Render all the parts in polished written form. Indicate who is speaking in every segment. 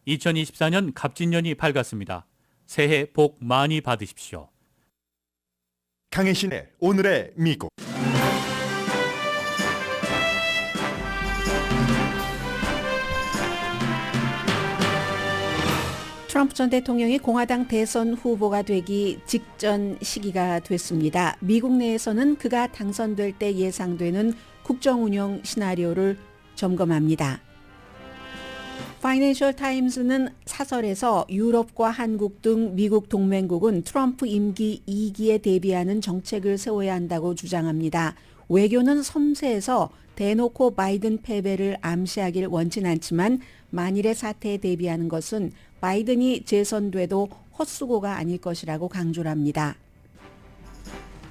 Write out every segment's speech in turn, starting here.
Speaker 1: 2024년 갑진년이 밝았습니다. 새해 복 많이 받으십시오.
Speaker 2: 강혜신의 오늘의 미국.
Speaker 3: 트럼프 전 대통령이 공화당 대선 후보가 되기 직전 시기가 됐습니다. 미국 내에서는 그가 당선될 때 예상되는 국정 운영 시나리오를 점검합니다. 파이낸셜 타임스는 사설에서 유럽과 한국 등 미국 동맹국은 트럼프 임기 2기에 대비하는 정책을 세워야 한다고 주장합니다. 외교는 섬세해서 대놓고 바이든 패배를 암시하길 원치 않지만 만일의 사태에 대비하는 것은 바이든이 재선돼도 헛수고가 아닐 것이라고 강조를 합니다.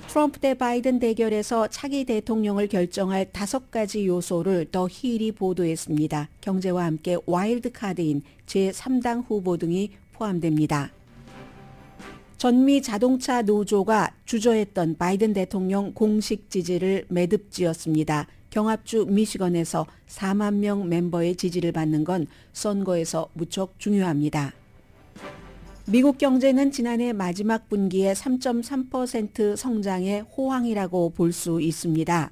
Speaker 3: 트럼프 대 바이든 대결에서 차기 대통령을 결정할 5가지 요소를 더 힐이 보도했습니다. 경제와 함께 와일드카드인 제3당 후보 등이 포함됩니다. 전미 자동차 노조가 주저했던 바이든 대통령 공식 지지를 매듭지었습니다. 경합주 미시건에서 4만 명 멤버의 지지를 받는 건 선거에서 무척 중요합니다. 미국 경제는 지난해 마지막 분기에 3.3% 성장의 호황이라고 볼 수 있습니다.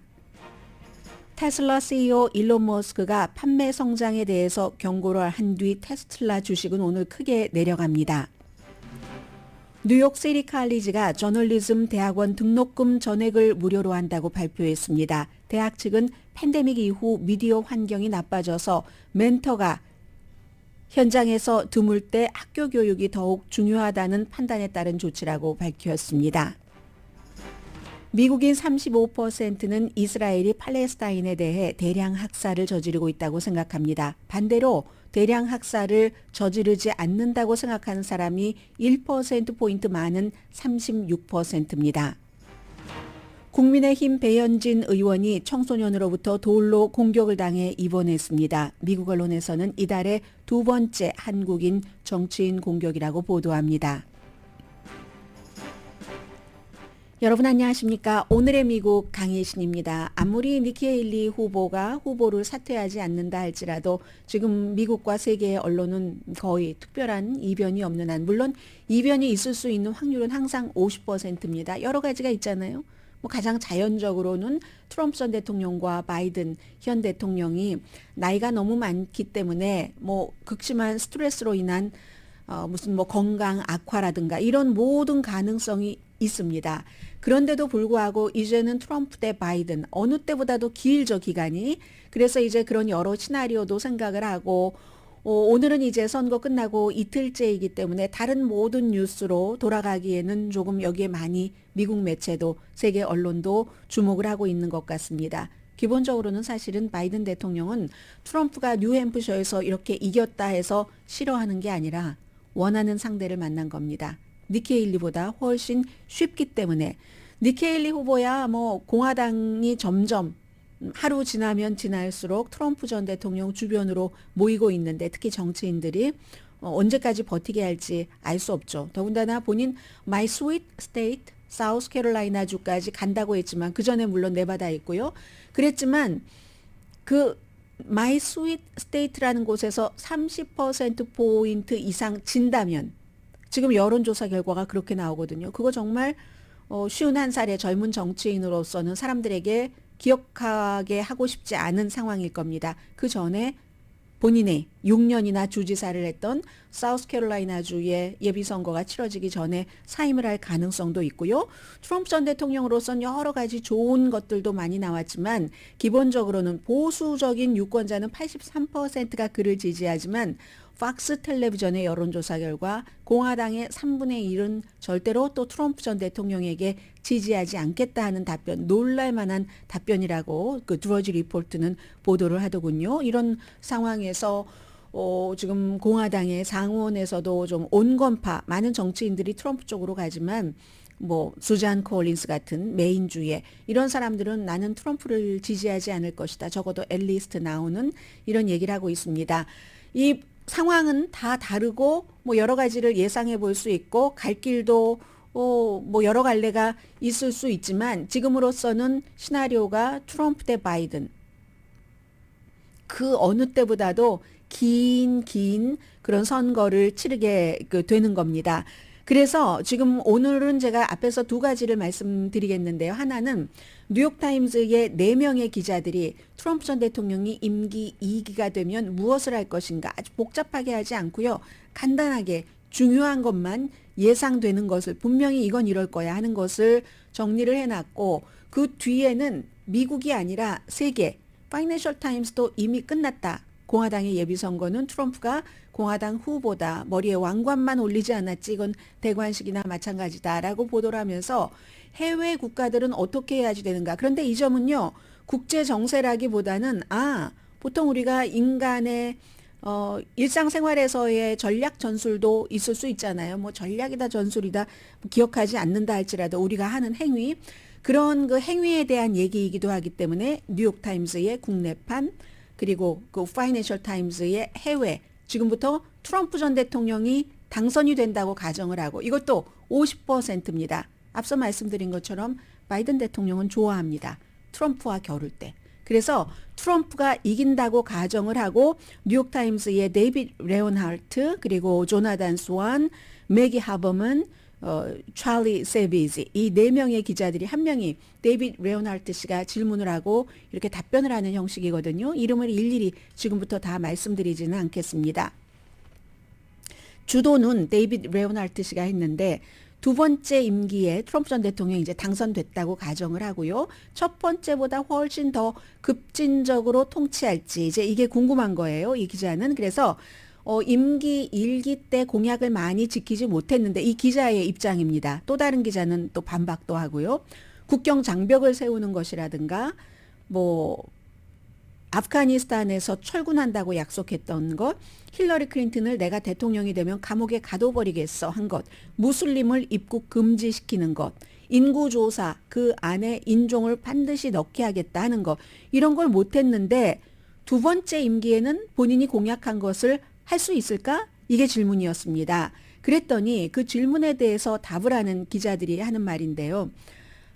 Speaker 3: 테슬라 CEO 일론 머스크가 판매 성장에 대해서 경고를 한 뒤 테슬라 주식은 오늘 크게 내려갑니다. 뉴욕 시티 칼리지가 저널리즘 대학원 등록금 전액을 무료로 한다고 발표했습니다. 대학 측은 팬데믹 이후 미디어 환경이 나빠져서 멘터가 현장에서 드물 때 학교 교육이 더욱 중요하다는 판단에 따른 조치라고 밝혔습니다. 미국인 35%는 이스라엘이 팔레스타인에 대해 대량 학살을 저지르고 있다고 생각합니다. 반대로 대량 학살을 저지르지 않는다고 생각하는 사람이 1%포인트 많은 36%입니다. 국민의힘 배현진 의원이 청소년으로부터 돌로 공격을 당해 입원했습니다. 미국 언론에서는 이달의 2번째 한국인 정치인 공격이라고 보도합니다. 여러분 안녕하십니까? 오늘의 미국 강혜신입니다. 아무리 니키 헤일리 후보가 후보를 사퇴하지 않는다 할지라도 지금 미국과 세계의 언론은 거의 특별한 이변이 없는 한, 물론 이변이 있을 수 있는 확률은 항상 50%입니다. 여러 가지가 있잖아요. 가장 자연적으로는 트럼프 전 대통령과 바이든 현 대통령이 나이가 너무 많기 때문에 극심한 스트레스로 인한 무슨 건강 악화라든가 이런 모든 가능성이 있습니다. 그런데도 불구하고 이제는 트럼프 대 바이든 어느 때보다도 길죠, 기간이. 그래서 이제 그런 여러 시나리오도 생각을 하고 오늘은 이제 선거 끝나고 이틀째이기 때문에 다른 모든 뉴스로 돌아가기에는 조금 여기에 많이 미국 매체도 세계 언론도 주목을 하고 있는 것 같습니다. 기본적으로는 사실은 바이든 대통령은 트럼프가 뉴햄프셔에서 이렇게 이겼다 해서 싫어하는 게 아니라 원하는 상대를 만난 겁니다. 니키 헤일리보다 훨씬 쉽기 때문에. 니키 헤일리 후보야 공화당이 점점 하루 지나면 지날수록 트럼프 전 대통령 주변으로 모이고 있는데 특히 정치인들이 언제까지 버티게 할지 알 수 없죠. 더군다나 본인 My Sweet State, 사우스캐롤라이나주까지 간다고 했지만 그 전에 물론 네바다 있고요. 그랬지만 그 My Sweet State라는 곳에서 30%포인트 이상 진다면 지금 여론조사 결과가 그렇게 나오거든요. 그거 정말 51살의 젊은 정치인으로서는 사람들에게 기억하게 하고 싶지 않은 상황일 겁니다. 그 전에 본인의 6년이나 주지사를 했던 사우스캐롤라이나주의 예비선거가 치러지기 전에 사임을 할 가능성도 있고요. 트럼프 전 대통령으로서는 여러 가지 좋은 것들도 많이 나왔지만 기본적으로는 보수적인 유권자는 83%가 그를 지지하지만 팍스 텔레비전의 여론조사 결과 공화당의 3분의 1은 절대로 또 트럼프 전 대통령에게 지지하지 않겠다 하는 답변, 놀랄만한 답변이라고 그 드러지 리포트는 보도를 하더군요. 이런 상황에서 지금 공화당의 상원에서도 좀 온건파 많은 정치인들이 트럼프 쪽으로 가지만 수잔 콜린스 같은 메인주의 이런 사람들은 나는 트럼프를 지지하지 않을 것이다. 적어도 앨리스트 나오는 이런 얘기를 하고 있습니다. 이 상황은 다 다르고 여러 가지를 예상해 볼 수 있고 갈 길도 여러 갈래가 있을 수 있지만 지금으로서는 시나리오가 트럼프 대 바이든 그 어느 때보다도 긴 그런 선거를 치르게 되는 겁니다. 그래서 지금 오늘은 제가 앞에서 두 가지를 말씀드리겠는데요. 하나는 뉴욕타임즈의 4명의 기자들이 트럼프 전 대통령이 임기 2기가 되면 무엇을 할 것인가 아주 복잡하게 하지 않고요. 간단하게 중요한 것만 예상되는 것을 분명히 이건 이럴 거야 하는 것을 정리를 해놨고 그 뒤에는 미국이 아니라 세계 파이낸셜 타임스도 이미 끝났다. 공화당의 예비선거는 트럼프가 공화당 후보다. 머리에 왕관만 올리지 않았지 이건 대관식이나 마찬가지다라고 보도를 하면서 해외 국가들은 어떻게 해야지 되는가. 그런데 이 점은요. 국제 정세라기보다는 보통 우리가 인간의 일상생활에서의 전략 전술도 있을 수 있잖아요. 뭐 전략이다 전술이다 기억하지 않는다 할지라도 우리가 하는 행위 그런 그 행위에 대한 얘기이기도 하기 때문에 뉴욕타임스의 국내판 그리고 그 파이낸셜 타임스의 해외 지금부터 트럼프 전 대통령이 당선이 된다고 가정을 하고 이것도 50%입니다. 앞서 말씀드린 것처럼 바이든 대통령은 좋아합니다. 트럼프와 겨룰 때. 그래서 트럼프가 이긴다고 가정을 하고 뉴욕타임스의 데이빗 레온하르트 그리고 조나단 스완, 매기 하버먼, 찰리 세비지 이 4명의 기자들이 한 명이 데이빗 레온하르트 씨가 질문을 하고 이렇게 답변을 하는 형식이거든요. 이름을 일일이 지금부터 다 말씀드리지는 않겠습니다. 주도는 데이빗 레온하르트 씨가 했는데 두 번째 임기에 트럼프 전 대통령이 이제 당선됐다고 가정을 하고요. 첫 번째보다 훨씬 더 급진적으로 통치할지 이제 이게 궁금한 거예요. 이 기자는. 그래서 임기 1기 때 공약을 많이 지키지 못했는데 이 기자의 입장입니다. 또 다른 기자는 또 반박도 하고요. 국경 장벽을 세우는 것이라든가 뭐 아프가니스탄에서 철군한다고 약속했던 것, 힐러리 클린턴을 내가 대통령이 되면 감옥에 가둬버리겠어 한 것, 무슬림을 입국 금지시키는 것, 인구조사 그 안에 인종을 반드시 넣게 하겠다 하는 것 이런 걸 못했는데 두 번째 임기에는 본인이 공약한 것을 할 수 있을까? 이게 질문이었습니다. 그랬더니 그 질문에 대해서 답을 하는 기자들이 하는 말인데요.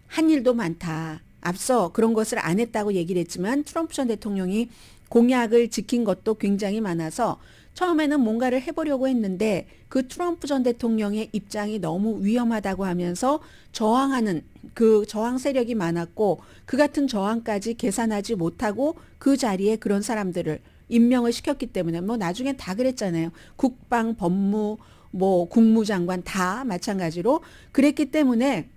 Speaker 3: 한 일도 많다. 앞서 그런 것을 안 했다고 얘기를 했지만 트럼프 전 대통령이 공약을 지킨 것도 굉장히 많아서 처음에는 뭔가를 해보려고 했는데 그 트럼프 전 대통령의 입장이 너무 위험하다고 하면서 저항하는 그 저항 세력이 많았고 그 같은 저항까지 계산하지 못하고 그 자리에 그런 사람들을 임명을 시켰기 때문에 뭐 나중엔 다 그랬잖아요. 국방, 법무, 뭐 국무장관 다 마찬가지로 그랬기 때문에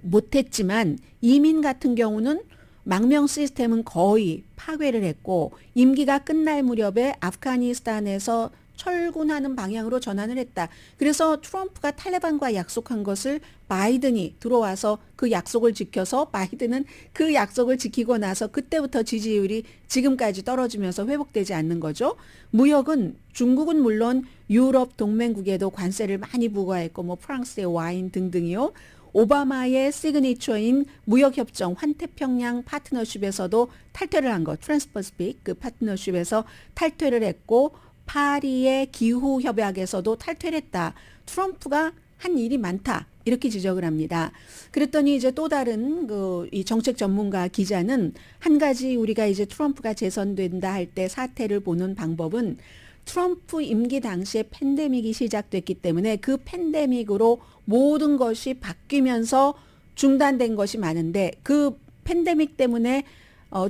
Speaker 3: 못했지만 이민 같은 경우는 망명 시스템은 거의 파괴를 했고 임기가 끝날 무렵에 아프가니스탄에서 철군하는 방향으로 전환을 했다. 그래서 트럼프가 탈레반과 약속한 것을 바이든이 들어와서 그 약속을 지켜서 바이든은 그 약속을 지키고 나서 그때부터 지지율이 지금까지 떨어지면서 회복되지 않는 거죠. 무역은 중국은 물론 유럽 동맹국에도 관세를 많이 부과했고 뭐 프랑스의 와인 등등이요. 오바마의 시그니처인 무역협정 환태평양 파트너십에서도 탈퇴를 한 것, 트랜스퍼시픽 그 파트너십에서 탈퇴를 했고 파리의 기후협약에서도 탈퇴를 했다. 트럼프가 한 일이 많다. 이렇게 지적을 합니다. 그랬더니 이제 또 다른 이 정책 전문가 기자는 한 가지 우리가 이제 트럼프가 재선된다 할 때 사태를 보는 방법은 트럼프 임기 당시에 팬데믹이 시작됐기 때문에 그 팬데믹으로 모든 것이 바뀌면서 중단된 것이 많은데 그 팬데믹 때문에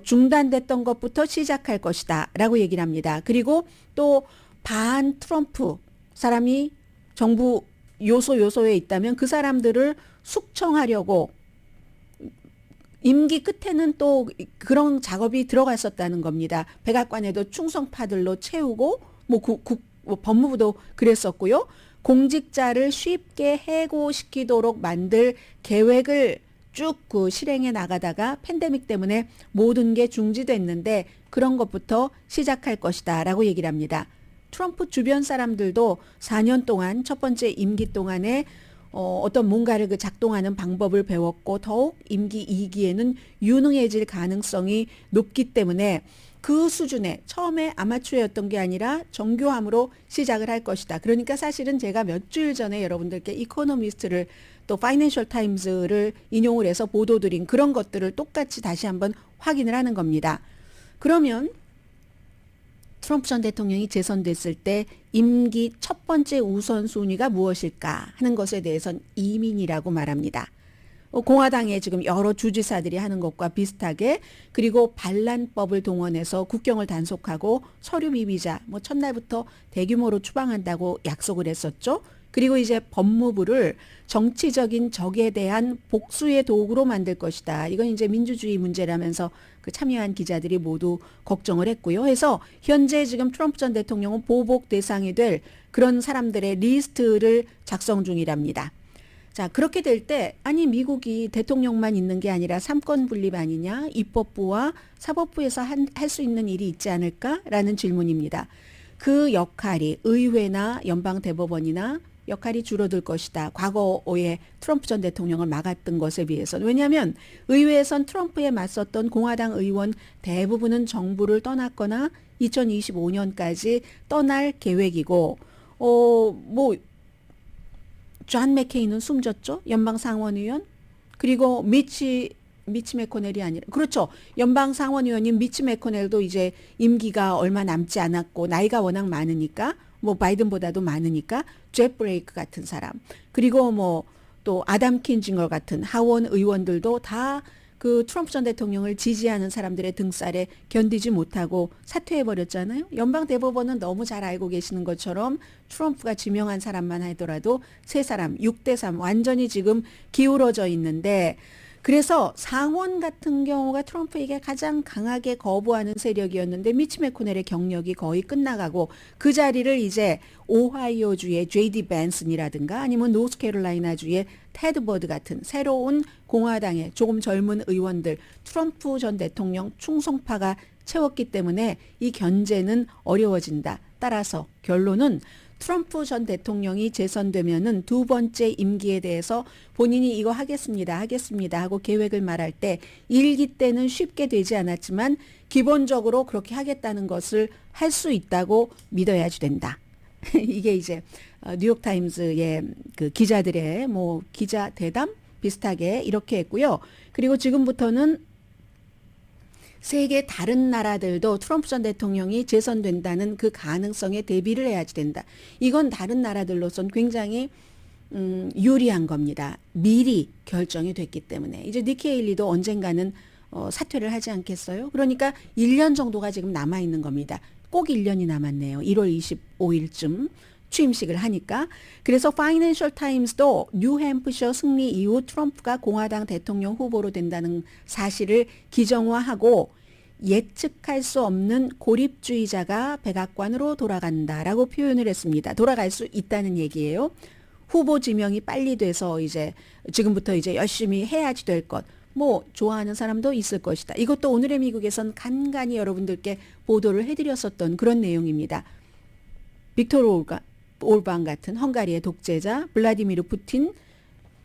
Speaker 3: 중단됐던 것부터 시작할 것이다 라고 얘기를 합니다. 그리고 또 반 트럼프 사람이 정부 요소에 있다면 그 사람들을 숙청하려고 임기 끝에는 또 그런 작업이 들어갔었다는 겁니다. 백악관에도 충성파들로 채우고 뭐 법무부도 그랬었고요. 공직자를 쉽게 해고시키도록 만들 계획을 쭉 실행해 나가다가 팬데믹 때문에 모든 게 중지됐는데 그런 것부터 시작할 것이다 라고 얘기를 합니다. 트럼프 주변 사람들도 4년 동안 첫 번째 임기 동안에 어떤 뭔가를 그 작동하는 방법을 배웠고 더욱 임기 2기에는 유능해질 가능성이 높기 때문에 그 수준에 처음에 아마추어였던 게 아니라 정교함으로 시작을 할 것이다. 그러니까 사실은 제가 몇 주일 전에 여러분들께 이코노미스트를 또 파이낸셜 타임즈를 인용을 해서 보도드린 그런 것들을 똑같이 다시 한번 확인을 하는 겁니다. 그러면 트럼프 전 대통령이 재선됐을 때 임기 첫 번째 우선순위가 무엇일까 하는 것에 대해서는 이민이라고 말합니다. 공화당의 지금 여러 주지사들이 하는 것과 비슷하게 그리고 반란법을 동원해서 국경을 단속하고 서류 미비자 첫날부터 대규모로 추방한다고 약속을 했었죠. 그리고 이제 법무부를 정치적인 적에 대한 복수의 도구로 만들 것이다. 이건 이제 민주주의 문제라면서 그 참여한 기자들이 모두 걱정을 했고요. 해서 현재 지금 트럼프 전 대통령은 보복 대상이 될 그런 사람들의 리스트를 작성 중이랍니다. 자, 그렇게 될 때 아니 미국이 대통령만 있는 게 아니라 삼권 분립 아니냐? 입법부와 사법부에서 할 수 있는 일이 있지 않을까라는 질문입니다. 그 역할이 의회나 연방대법원이나 역할이 줄어들 것이다. 과거에 트럼프 전 대통령을 막았던 것에 비해서는. 왜냐하면 의회에선 트럼프에 맞섰던 공화당 의원 대부분은 정부를 떠났거나 2025년까지 떠날 계획이고 존 맥케인은 숨졌죠. 연방 상원의원. 그리고 미치 매코넬이 아니라 그렇죠. 연방 상원의원인 미치 매코넬도 이제 임기가 얼마 남지 않았고 나이가 워낙 많으니까 바이든보다도 많으니까 잭 브레이크 같은 사람. 그리고 또 아담 킨징거 같은 하원 의원들도 다 그 트럼프 전 대통령을 지지하는 사람들의 등살에 견디지 못하고 사퇴해버렸잖아요. 연방대법원은 너무 잘 알고 계시는 것처럼 트럼프가 지명한 사람만 하더라도 세 사람 6대3 완전히 지금 기울어져 있는데 그래서 상원 같은 경우가 트럼프에게 가장 강하게 거부하는 세력이었는데 미치 매코넬의 경력이 거의 끝나가고 그 자리를 이제 오하이오주의 J.D. 벤슨이라든가 아니면 노스캐롤라이나주의 테드 버드 같은 새로운 공화당의 조금 젊은 의원들 트럼프 전 대통령 충성파가 채웠기 때문에 이 견제는 어려워진다. 따라서 결론은 트럼프 전 대통령이 재선되면은 두 번째 임기에 대해서 본인이 이거 하겠습니다 하고 계획을 말할 때 일기 때는 쉽게 되지 않았지만 기본적으로 그렇게 하겠다는 것을 할 수 있다고 믿어야지 된다. 이게 이제 뉴욕타임스의 그 기자들의 기자 대담 비슷하게 이렇게 했고요. 그리고 지금부터는 세계 다른 나라들도 트럼프 전 대통령이 재선된다는 그 가능성에 대비를 해야지 된다. 이건 다른 나라들로선 굉장히 유리한 겁니다. 미리 결정이 됐기 때문에. 이제 니키 헤일리도 언젠가는 사퇴를 하지 않겠어요? 그러니까 1년 정도가 지금 남아있는 겁니다. 꼭 1년이 남았네요. 1월 25일쯤. 취임식을 하니까. 그래서 파이낸셜 타임스도 뉴햄프셔 승리 이후 트럼프가 공화당 대통령 후보로 된다는 사실을 기정화하고 예측할 수 없는 고립주의자가 백악관으로 돌아간다라고 표현을 했습니다. 돌아갈 수 있다는 얘기예요. 후보 지명이 빨리 돼서 이제 지금부터 이제 열심히 해야지 될 것. 좋아하는 사람도 있을 것이다. 이것도 오늘의 미국에선 간간히 여러분들께 보도를 해드렸었던 그런 내용입니다. 빅토르 올반 같은 헝가리의 독재자, 블라디미르 푸틴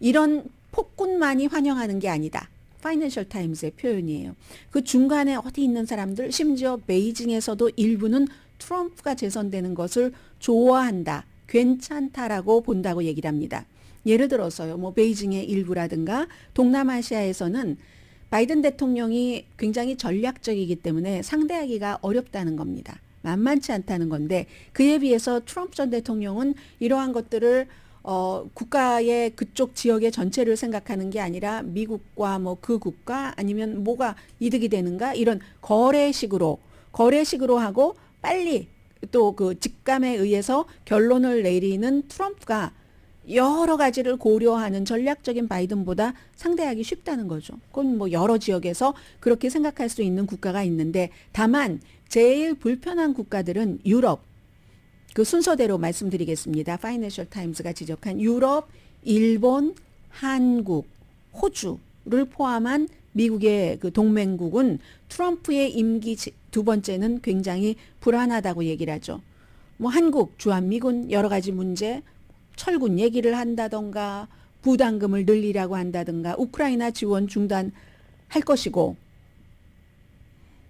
Speaker 3: 이런 폭군만이 환영하는 게 아니다. 파이낸셜 타임스의 표현이에요. 그 중간에 어디 있는 사람들 심지어 베이징에서도 일부는 트럼프가 재선되는 것을 좋아한다. 괜찮다라고 본다고 얘기를 합니다. 예를 들어서요. 베이징의 일부라든가 동남아시아에서는 바이든 대통령이 굉장히 전략적이기 때문에 상대하기가 어렵다는 겁니다. 만만치 않다는 건데 그에 비해서 트럼프 전 대통령은 이러한 것들을 국가의 그쪽 지역의 전체를 생각하는 게 아니라 미국과 그 국가 아니면 뭐가 이득이 되는가 이런 거래식으로 하고 빨리 또 그 직감에 의해서 결론을 내리는 트럼프가 여러 가지를 고려하는 전략적인 바이든보다 상대하기 쉽다는 거죠. 그건 여러 지역에서 그렇게 생각할 수 있는 국가가 있는데 다만 제일 불편한 국가들은 유럽, 그 순서대로 말씀드리겠습니다. 파이낸셜 타임스가 지적한 유럽, 일본, 한국, 호주를 포함한 미국의 그 동맹국은 트럼프의 임기 두 번째는 굉장히 불안하다고 얘기를 하죠. 한국, 주한미군 여러 가지 문제, 철군 얘기를 한다던가 부담금을 늘리라고 한다던가 우크라이나 지원 중단할 것이고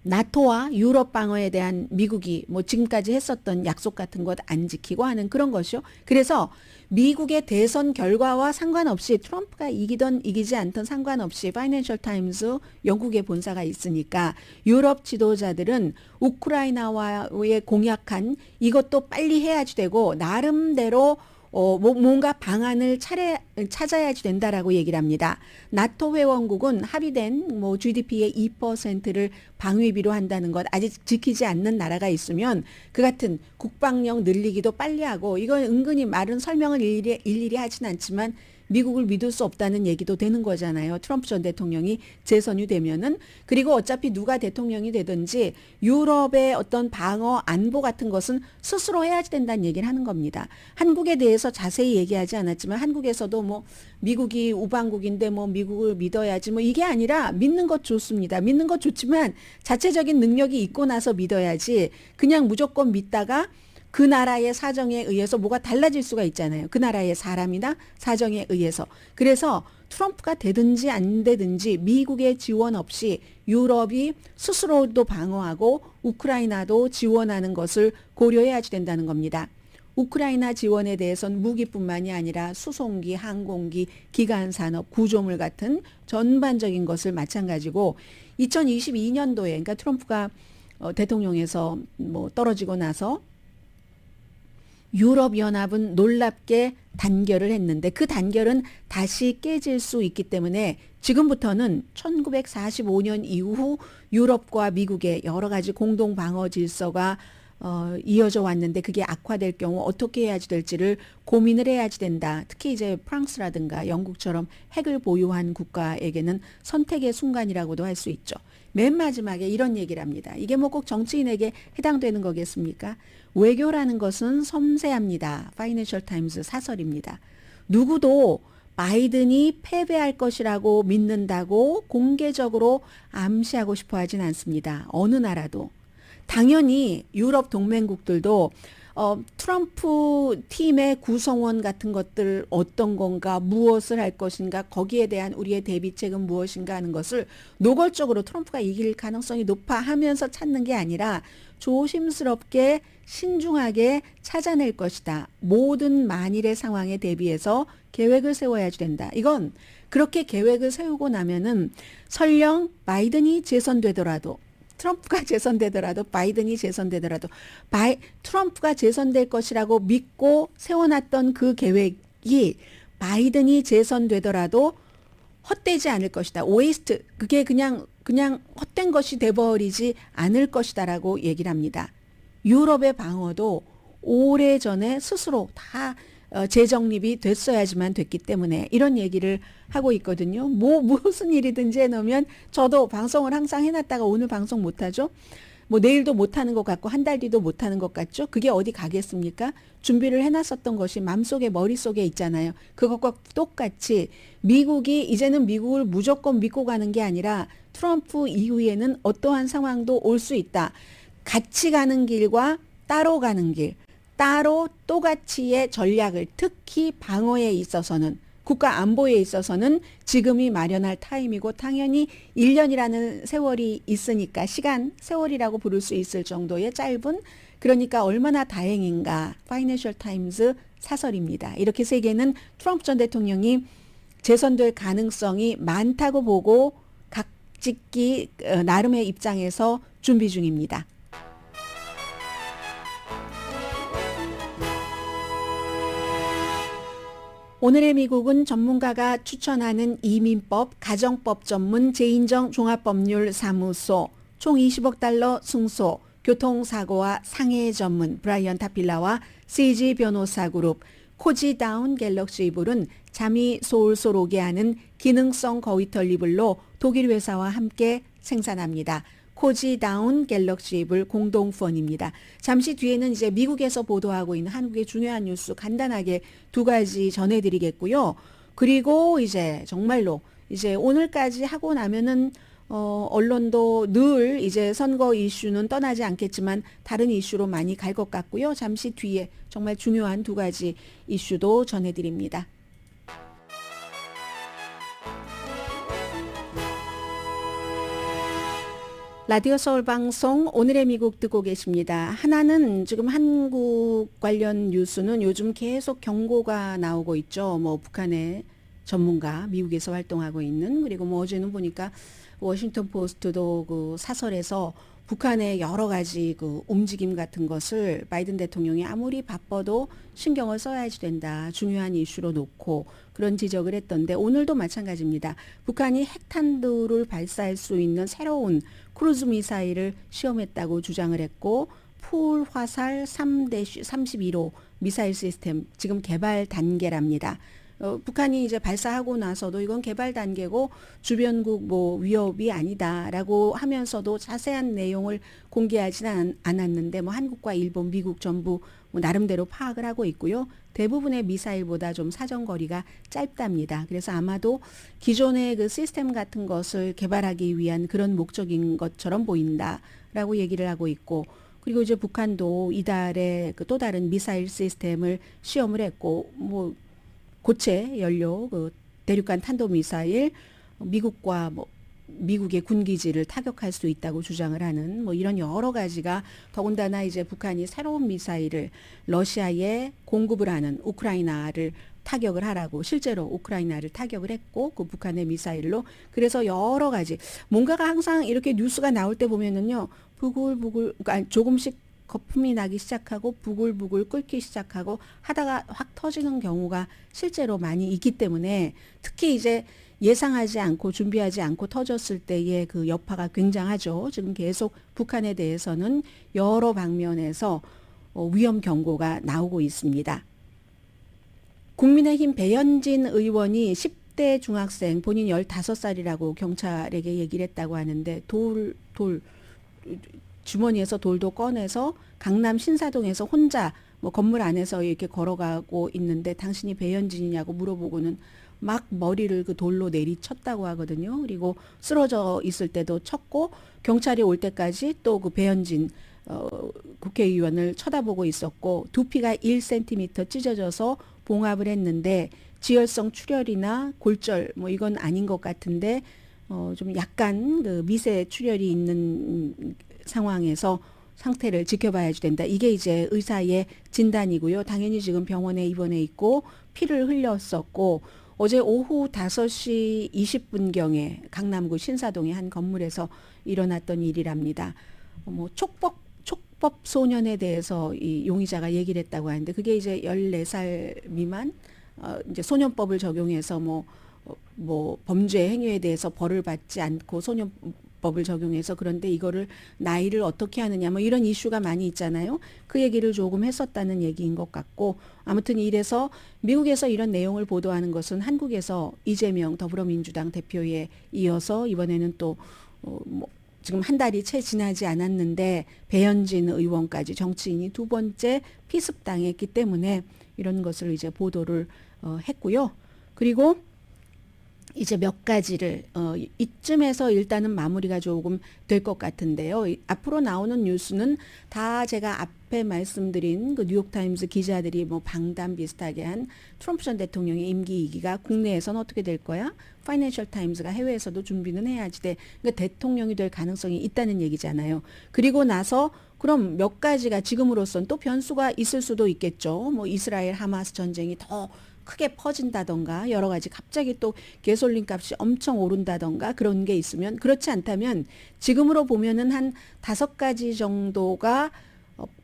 Speaker 3: 나토와 유럽 방어에 대한 미국이 뭐 지금까지 했었던 약속 같은 것 안 지키고 하는 그런 것이요. 그래서 미국의 대선 결과와 상관없이 트럼프가 이기던 이기지 않던 상관없이 파이낸셜 타임즈 영국의 본사가 있으니까 유럽 지도자들은 우크라이나와의 공약한 이것도 빨리 해야지 되고 나름대로 뭔가 방안을 찾아야지 된다라고 얘기를 합니다. 나토 회원국은 합의된 뭐 GDP의 2%를 방위비로 한다는 것 아직 지키지 않는 나라가 있으면 그 같은 국방력 늘리기도 빨리 하고 이건 은근히 말은 설명을 일일이 하진 않지만 미국을 믿을 수 없다는 얘기도 되는 거잖아요. 트럼프 전 대통령이 재선이 되면은. 그리고 어차피 누가 대통령이 되든지 유럽의 어떤 방어 안보 같은 것은 스스로 해야지 된다는 얘기를 하는 겁니다. 한국에 대해서 자세히 얘기하지 않았지만 한국에서도 뭐 미국이 우방국인데 뭐 미국을 믿어야지 뭐 이게 아니라 믿는 것 좋습니다. 믿는 것 좋지만 자체적인 능력이 있고 나서 믿어야지 그냥 무조건 믿다가 그 나라의 사정에 의해서 뭐가 달라질 수가 있잖아요. 그 나라의 사람이나 사정에 의해서. 그래서 트럼프가 되든지 안 되든지 미국의 지원 없이 유럽이 스스로도 방어하고 우크라이나도 지원하는 것을 고려해야지 된다는 겁니다. 우크라이나 지원에 대해서는 무기뿐만이 아니라 수송기, 항공기, 기간산업, 구조물 같은 전반적인 것을 마찬가지고 2022년도에 그러니까 트럼프가 대통령에서 뭐 떨어지고 나서 유럽연합은 놀랍게 단결을 했는데 그 단결은 다시 깨질 수 있기 때문에 지금부터는 1945년 이후 유럽과 미국의 여러 가지 공동 방어 질서가 이어져 왔는데 그게 악화될 경우 어떻게 해야지 될지를 고민을 해야지 된다. 특히 이제 프랑스라든가 영국처럼 핵을 보유한 국가에게는 선택의 순간이라고도 할 수 있죠. 맨 마지막에 이런 얘기를 합니다. 이게 뭐 꼭 정치인에게 해당되는 거겠습니까? 외교라는 것은 섬세합니다. 파이낸셜 타임즈 사설입니다. 누구도 바이든이 패배할 것이라고 믿는다고 공개적으로 암시하고 싶어 하진 않습니다. 어느 나라도. 당연히 유럽 동맹국들도 트럼프 팀의 구성원 같은 것들 어떤 건가 무엇을 할 것인가 거기에 대한 우리의 대비책은 무엇인가 하는 것을 노골적으로 트럼프가 이길 가능성이 높아 하면서 찾는 게 아니라 조심스럽게 신중하게 찾아낼 것이다. 모든 만일의 상황에 대비해서 계획을 세워야지 된다. 이건 그렇게 계획을 세우고 나면은 설령 바이든이 재선되더라도 트럼프가 재선되더라도 바이든이 재선되더라도 트럼프가 재선될 것이라고 믿고 세워놨던 그 계획이 바이든이 재선되더라도 헛되지 않을 것이다. 오이스트 그게 그냥 헛된 것이 돼버리지 않을 것이다라고 얘기를 합니다. 유럽의 방어도 오래전에 스스로 다 재정립이 됐어야지만 됐기 때문에 이런 얘기를 하고 있거든요. 무슨 일이든지 해놓으면 저도 방송을 항상 해놨다가 오늘 방송 못하죠. 뭐 내일도 못하는 것 같고 한 달 뒤도 못하는 것 같죠. 그게 어디 가겠습니까? 준비를 해놨었던 것이 마음속에 머릿속에 있잖아요. 그것과 똑같이 미국이 이제는 미국을 무조건 믿고 가는 게 아니라 트럼프 이후에는 어떠한 상황도 올 수 있다. 같이 가는 길과 따로 가는 길. 따로 또같이의 전략을 특히 방어에 있어서는 국가 안보에 있어서는 지금이 마련할 타임이고 당연히 1년이라는 세월이 있으니까 세월이라고 부를 수 있을 정도의 짧은 그러니까 얼마나 다행인가 파이낸셜 타임즈 사설입니다. 이렇게 세계는 트럼프 전 대통령이 재선될 가능성이 많다고 보고 각짓기 나름의 입장에서 준비 중입니다. 오늘의 미국은 전문가가 추천하는 이민법, 가정법 전문 제인정 종합법률사무소, 총 20억 달러 승소, 교통사고와 상해 전문 브라이언 타필라와 CG 변호사 그룹, 코지다운 갤럭시 이불은 잠이 솔솔 오게 하는 기능성 거위털 이불로 독일 회사와 함께 생산합니다. 코지다운 갤럭시 이불 공동 후원입니다. 잠시 뒤에는 이제 미국에서 보도하고 있는 한국의 중요한 뉴스 간단하게 두 가지 전해드리겠고요. 그리고 이제 정말로 이제 오늘까지 하고 나면은 언론도 늘 이제 선거 이슈는 떠나지 않겠지만 다른 이슈로 많이 갈 것 같고요. 잠시 뒤에 정말 중요한 두 가지 이슈도 전해드립니다. 라디오 서울 방송 오늘의 미국 듣고 계십니다. 하나는 지금 한국 관련 뉴스는 요즘 계속 경고가 나오고 있죠. 뭐 북한의 전문가 미국에서 활동하고 있는, 그리고 뭐 어제는 보니까 워싱턴 포스트도 그 사설에서 북한의 여러 가지 그 움직임 같은 것을 바이든 대통령이 아무리 바빠도 신경을 써야지 된다, 중요한 이슈로 놓고 그런 지적을 했던데, 오늘도 마찬가지입니다. 북한이 핵탄두를 발사할 수 있는 새로운 크루즈 미사일을 시험했다고 주장을 했고, 풀 화살 3-32로 미사일 시스템 지금 개발 단계랍니다. 북한이 이제 발사하고 나서도 이건 개발 단계고 주변국 뭐 위협이 아니다라고 하면서도 자세한 내용을 공개하지는 않았는데, 뭐 한국과 일본, 미국 전부 뭐 나름대로 파악을 하고 있고요. 대부분의 미사일보다 좀 사정거리가 짧답니다. 그래서 아마도 기존의 그 시스템 같은 것을 개발하기 위한 그런 목적인 것처럼 보인다라고 얘기를 하고 있고, 그리고 이제 북한도 이달에 그 또 다른 미사일 시스템을 시험을 했고, 뭐 고체 연료 그 대륙간 탄도미사일, 미국과 뭐 미국의 군기지를 타격할 수 있다고 주장을 하는 뭐 이런 여러 가지가, 더군다나 이제 북한이 새로운 미사일을 러시아에 공급을 하는 우크라이나를 타격을 하라고 실제로 우크라이나를 타격을 했고, 그 북한의 미사일로. 그래서 여러 가지 뭔가가 항상 이렇게 뉴스가 나올 때 보면은요, 부글부글 그러니까 조금씩 거품이 나기 시작하고 부글부글 끓기 시작하고 하다가 확 터지는 경우가 실제로 많이 있기 때문에, 특히 이제 예상하지 않고 준비하지 않고 터졌을 때의 그 여파가 굉장하죠. 지금 계속 북한에 대해서는 여러 방면에서 위험 경고가 나오고 있습니다. 국민의힘 배현진 의원이 10대 중학생, 본인 15살이라고 경찰에게 얘기를 했다고 하는데, 주머니에서 돌도 꺼내서 강남 신사동에서 혼자 뭐 건물 안에서 이렇게 걸어가고 있는데 당신이 배현진이냐고 물어보고는 막 머리를 그 돌로 내리쳤다고 하거든요. 그리고 쓰러져 있을 때도 쳤고, 경찰이 올 때까지 또 그 배현진 국회의원을 쳐다보고 있었고, 두피가 1cm 찢어져서 봉합을 했는데 지혈성 출혈이나 골절 뭐 이건 아닌 것 같은데 좀 약간 그 미세 출혈이 있는 상황에서 상태를 지켜봐야지 된다. 이게 이제 의사의 진단이고요. 당연히 지금 병원에 입원해 있고 피를 흘렸었고, 어제 오후 5시 20분경에 강남구 신사동의 한 건물에서 일어났던 일이랍니다. 뭐 촉법 소년에 대해서 이 용의자가 얘기를 했다고 하는데, 그게 이제 14살 미만 이제 소년법을 적용해서 뭐 범죄 행위에 대해서 벌을 받지 않고 소년법을 적용해서, 그런데 이거를 나이를 어떻게 하느냐 뭐 이런 이슈가 많이 있잖아요. 그 얘기를 조금 했었다는 얘기인 것 같고, 아무튼 이래서 미국에서 이런 내용을 보도하는 것은 한국에서 이재명 더불어민주당 대표에 이어서 이번에는 또 뭐 지금 한 달이 채 지나지 않았는데 배현진 의원까지 정치인이 두 번째 피습당했기 때문에 이런 것을 이제 보도를 했고요. 그리고 이제 몇 가지를 이쯤에서 일단은 마무리가 조금 될 것 같은데요. 앞으로 나오는 뉴스는 다 제가 앞에 말씀드린 그 뉴욕타임스 기자들이 뭐 방담 비슷하게 한 트럼프 전 대통령의 임기 2기가 국내에서는 어떻게 될 거야? 파이낸셜 타임스가 해외에서도 준비는 해야지 돼. 그러니까 대통령이 될 가능성이 있다는 얘기잖아요. 그리고 나서 그럼 몇 가지가 지금으로선 또 변수가 있을 수도 있겠죠. 뭐 이스라엘 하마스 전쟁이 더 크게 퍼진다던가, 여러 가지 갑자기 또 가솔린 값이 엄청 오른다던가 그런 게 있으면, 그렇지 않다면 지금으로 보면은 한 5가지 정도가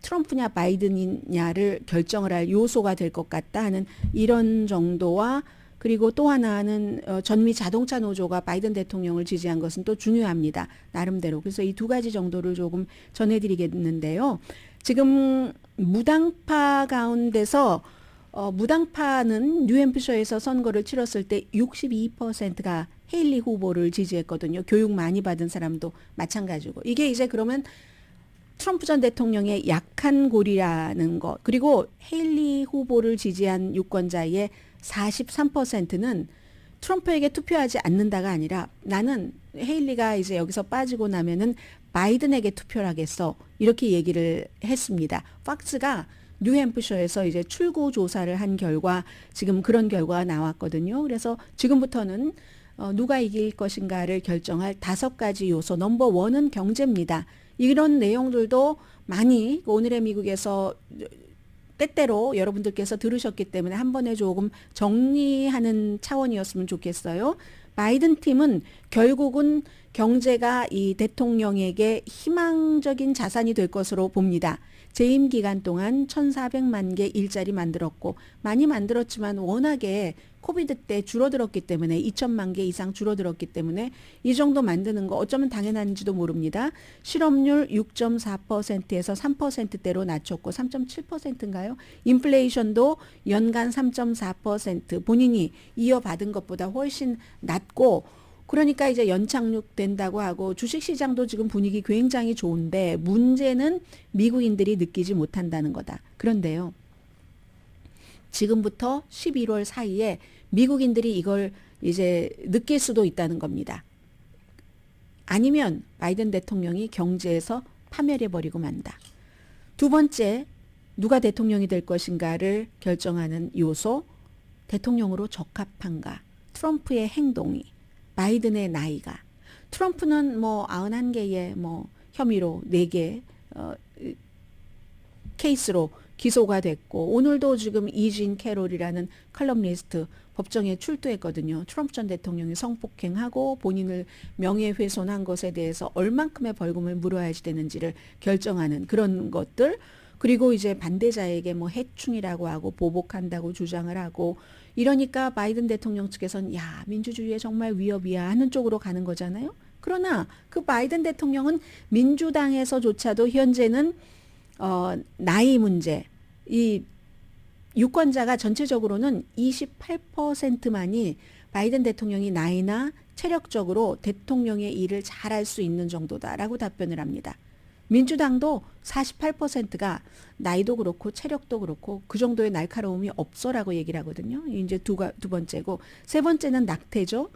Speaker 3: 트럼프냐 바이든이냐를 결정을 할 요소가 될 것 같다 하는 이런 정도와, 그리고 또 하나는 전미 자동차 노조가 바이든 대통령을 지지한 것은 또 중요합니다. 나름대로. 그래서 이 2가지 정도를 조금 전해드리겠는데요. 지금 무당파 가운데서 무당파는 뉴햄프셔에서 선거를 치렀을 때 62%가 헤일리 후보를 지지했거든요. 교육 많이 받은 사람도 마찬가지고. 이게 이제 그러면 트럼프 전 대통령의 약한 골이라는 것. 그리고 헤일리 후보를 지지한 유권자의 43%는 트럼프에게 투표하지 않는다가 아니라, 나는 헤일리가 이제 여기서 빠지고 나면은 바이든에게 투표를 하겠어, 이렇게 얘기를 했습니다. 팍스가 뉴햄프셔에서 이제 출구 조사를 한 결과 지금 그런 결과가 나왔거든요. 그래서 지금부터는 누가 이길 것인가를 결정할 5가지 요소. 넘버 원은 경제입니다. 이런 내용들도 많이 오늘의 미국에서 때때로 여러분들께서 들으셨기 때문에 한 번에 조금 정리하는 차원이었으면 좋겠어요. 바이든 팀은 결국은 경제가 이 대통령에게 희망적인 자산이 될 것으로 봅니다. 재임 기간 동안 1,400만 개 일자리 만들었고 많이 만들었지만 워낙에 코비드 때 줄어들었기 때문에 2천만 개 이상 줄어들었기 때문에 이 정도 만드는 거 어쩌면 당연한지도 모릅니다. 실업률 6.4%에서 3%대로 낮췄고 3.7%인가요? 인플레이션도 연간 3.4% 본인이 이어받은 것보다 훨씬 낮고 그러니까 이제 연착륙된다고 하고 주식시장도 지금 분위기 굉장히 좋은데 문제는 미국인들이 느끼지 못한다는 거다. 그런데요. 지금부터 11월 사이에 미국인들이 이걸 이제 느낄 수도 있다는 겁니다. 아니면 바이든 대통령이 경제에서 파멸해버리고 만다. 두 번째, 누가 대통령이 될 것인가를 결정하는 요소, 대통령으로 적합한가, 트럼프의 행동이, 바이든의 나이가. 트럼프는 뭐 91개의 뭐 혐의로 4개 케이스로 기소가 됐고 오늘도 지금 이진 캐롤이라는 칼럼니스트 법정에 출두했거든요. 트럼프 전 대통령이 성폭행하고 본인을 명예훼손한 것에 대해서 얼만큼의 벌금을 물어야지 되는지를 결정하는 그런 것들. 그리고 이제 반대자에게 뭐 해충이라고 하고 보복한다고 주장을 하고 이러니까 바이든 대통령 측에서는 야 민주주의에 정말 위협이야 하는 쪽으로 가는 거잖아요. 그러나 그 바이든 대통령은 민주당에서조차도 현재는 나이 문제, 이 유권자가 전체적으로는 28%만이 바이든 대통령이 나이나 체력적으로 대통령의 일을 잘할 수 있는 정도다라고 답변을 합니다. 민주당도 48%가 나이도 그렇고 체력도 그렇고 그 정도의 날카로움이 없어라고 얘기를 하거든요. 이제 두 번째고 세 번째는 낙태죠.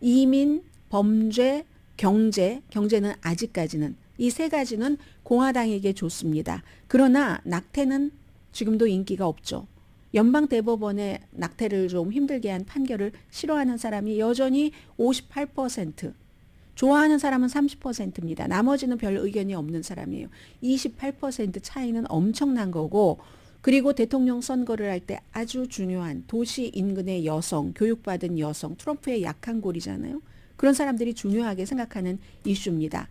Speaker 3: 이민, 범죄, 경제는 아직까지는 이 세 가지는 공화당에게 좋습니다. 그러나 낙태는 지금도 인기가 없죠. 연방 대법원의 낙태를 좀 힘들게 한 판결을 싫어하는 사람이 여전히 58%, 좋아하는 사람은 30%입니다. 나머지는 별 의견이 없는 사람이에요. 28% 차이는 엄청난 거고 그리고 대통령 선거를 할 때 아주 중요한 도시 인근의 여성, 교육받은 여성, 트럼프의 약한 골이잖아요. 그런 사람들이 중요하게 생각하는 이슈입니다.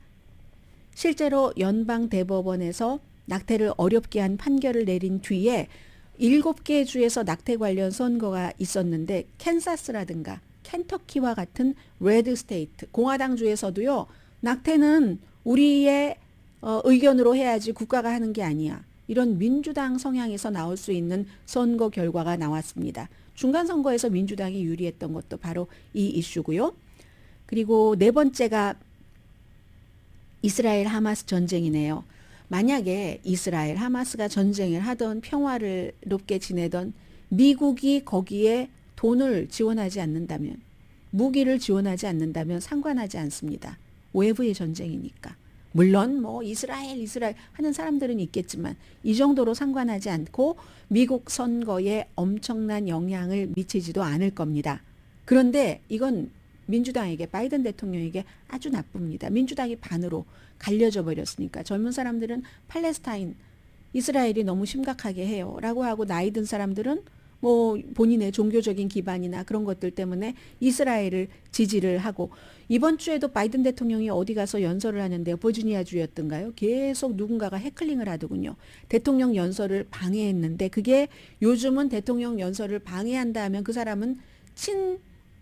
Speaker 3: 실제로 연방 대법원에서 낙태를 어렵게 한 판결을 내린 뒤에 7개 주에서 낙태 관련 선거가 있었는데 캔사스라든가 켄터키와 같은 레드 스테이트, 공화당 주에서도요. 낙태는 우리의 의견으로 해야지 국가가 하는 게 아니야. 이런 민주당 성향에서 나올 수 있는 선거 결과가 나왔습니다. 중간 선거에서 민주당이 유리했던 것도 바로 이 이슈고요. 그리고 네 번째가 이스라엘 하마스 전쟁이네요. 만약에 이스라엘 하마스가 전쟁을 하던 평화를 높게 지내던 미국이 거기에 돈을 지원하지 않는다면 무기를 지원하지 않는다면 상관하지 않습니다. 외부의 전쟁이니까. 물론 뭐 이스라엘 하는 사람들은 있겠지만 이 정도로 상관하지 않고 미국 선거에 엄청난 영향을 미치지도 않을 겁니다. 그런데 이건 민주당에게 바이든 대통령에게 아주 나쁩니다. 민주당이 반으로 갈려져 버렸으니까 젊은 사람들은 팔레스타인, 이스라엘이 너무 심각하게 해요 라고 하고 나이 든 사람들은 뭐 본인의 종교적인 기반이나 그런 것들 때문에 이스라엘을 지지를 하고 이번 주에도 바이든 대통령이 어디 가서 연설을 하는데요. 버지니아주였던가요? 계속 누군가가 해클링을 하더군요. 대통령 연설을 방해했는데 그게 요즘은 대통령 연설을 방해한다 하면 그 사람은 친